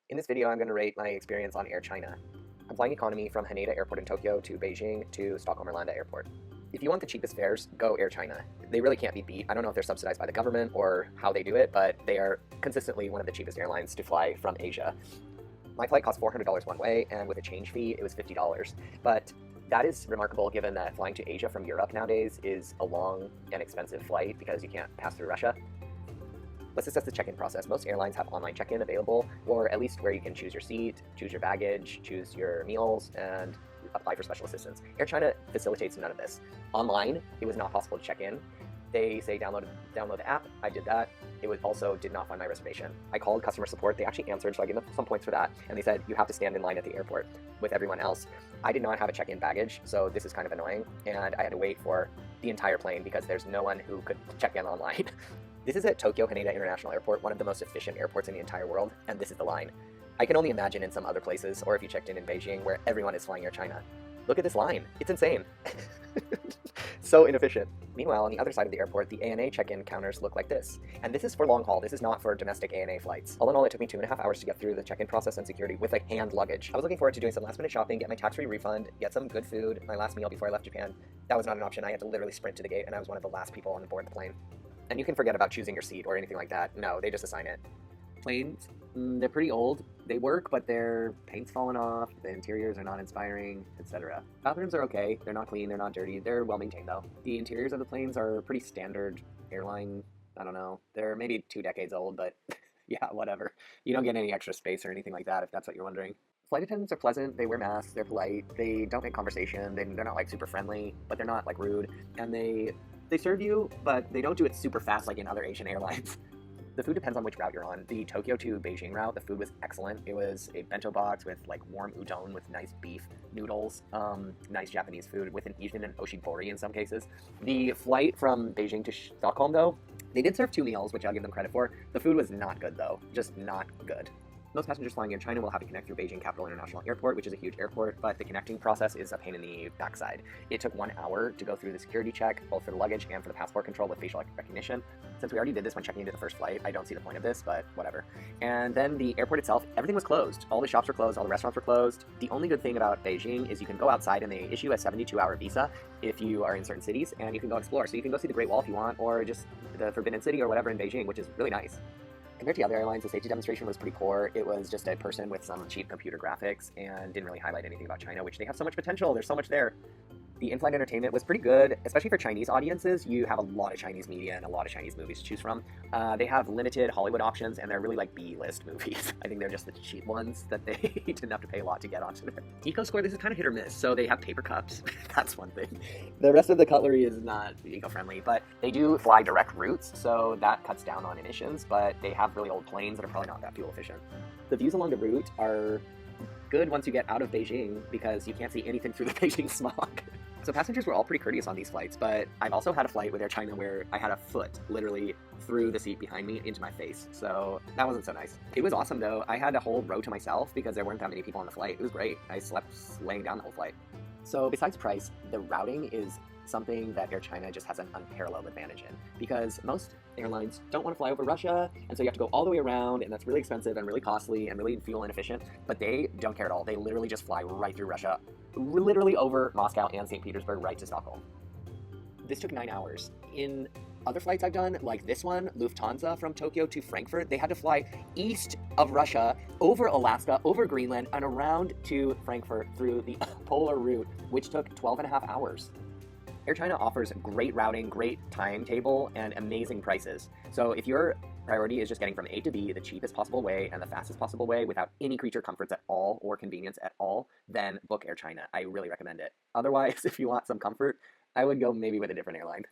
In this video, I'm going to rate my experience on Air China. I'm flying economy from Haneda Airport in Tokyo to Beijing to Stockholm Arlanda Airport. If you want the cheapest fares, go Air China. They really can't be beat. I don't know if they're subsidized by the government or how they do it, but they are consistently one of the cheapest airlines to fly from Asia. My flight cost $400 one way, and with a change fee, it was $50. But that is remarkable given that flying to Asia from Europe nowadays is a long and expensive flight because you can't pass through Russia. Let's assess the check-in process. Most airlines have online check-in available, or at least where you can choose your seat, choose your baggage, choose your meals, and apply for special assistance. Air China facilitates none of this. Online, it was not possible to check in. They say download the app. I did that. It was also did not find my reservation. I called customer support. They actually answered, so I gave them some points for that. And they said, you have to stand in line at the airport with everyone else. I did not have a check-in baggage, so this is kind of annoying. And I had to wait for the entire plane because there's no one who could check in online. This is at Tokyo Haneda International Airport, one of the most efficient airports in the entire world, and this is the line. I can only imagine in some other places, or if you checked in Beijing, where everyone is flying Air China. Look at this line. It's insane. So inefficient. Meanwhile, on the other side of the airport, the ANA check-in counters look like this. And this is for long haul. This is not for domestic ANA flights. All in all, it took me 2.5 hours to get through the check-in process and security with like hand luggage. I was looking forward to doing some last-minute shopping, get my tax-free refund, get some good food, my last meal before I left Japan. That was not an option. I had to literally sprint to the gate, and I was one of the last people on board the plane. And you can forget about choosing your seat or anything like that. No, they just assign it. Planes, they're pretty old. They work, but their paint's fallen off, the interiors are not inspiring, etc. Bathrooms are okay. They're not clean, they're not dirty. They're well maintained though. The interiors of the planes are pretty standard airline. I don't know. They're maybe 2 decades old, but yeah, whatever. You don't get any extra space or anything like that if that's what you're wondering. Flight attendants are pleasant, they wear masks, they're polite, they don't make conversation, they're not like super friendly, but they're not like rude, and they serve you, but they don't do it super fast like in other Asian airlines. The food depends on which route you're on. The Tokyo to Beijing route, the food was excellent. It was a bento box with like warm udon with nice beef noodles, nice Japanese food with even an oshibori in some cases. The flight from Beijing to Stockholm though, they did serve 2 meals, which I'll give them credit for. The food was not good though, just not good. Most passengers flying in China will have to connect through Beijing Capital International Airport, which is a huge airport, but the connecting process is a pain in the backside. It took 1 hour to go through the security check, both for the luggage and for the passport control with facial recognition. Since we already did this when checking into the first flight, I don't see the point of this, but whatever. And then the airport itself, everything was closed. All the shops were closed, all the restaurants were closed. The only good thing about Beijing is you can go outside and they issue a 72-hour visa if you are in certain cities, and you can go explore. So you can go see the Great Wall if you want, or just the Forbidden City or whatever in Beijing, which is really nice. Compared to other airlines, the safety demonstration was pretty poor. It was just a person with some cheap computer graphics and didn't really highlight anything about China, which they have so much potential. There's so much there. The in-flight entertainment was pretty good, especially for Chinese audiences. You have a lot of Chinese media and a lot of Chinese movies to choose from. They have limited Hollywood options, and they're really like B-list movies. I think they're just the cheap ones that they didn't have to pay a lot to get onto there. Eco-score, this is kind of hit or miss. So they have paper cups. That's one thing. The rest of the cutlery is not eco-friendly, but they do fly direct routes, so that cuts down on emissions, but they have really old planes that are probably not that fuel efficient. The views along the route are good once you get out of Beijing because you can't see anything through the Beijing smog. So passengers were all pretty courteous on these flights, but I've also had a flight with Air China where I had a foot literally through the seat behind me into my face, so that wasn't so nice. It was awesome though. I had a whole row to myself because there weren't that many people on the flight. It was great. I slept laying down the whole flight. So besides price, the routing is something that Air China just has an unparalleled advantage in, because most airlines don't want to fly over Russia, and so you have to go all the way around, and that's really expensive and really costly and really fuel inefficient, but they don't care at all. They literally just fly right through Russia, literally over Moscow and St. Petersburg right to Stockholm. This took 9 hours. In other flights I've done, like this one, Lufthansa from Tokyo to Frankfurt, they had to fly east of Russia, over Alaska, over Greenland, and around to Frankfurt through the polar route, which took 12.5 hours. Air China offers great routing, great timetable, and amazing prices. So if your priority is just getting from A to B the cheapest possible way and the fastest possible way without any creature comforts at all or convenience at all, then book Air China. I really recommend it. Otherwise, if you want some comfort, I would go maybe with a different airline.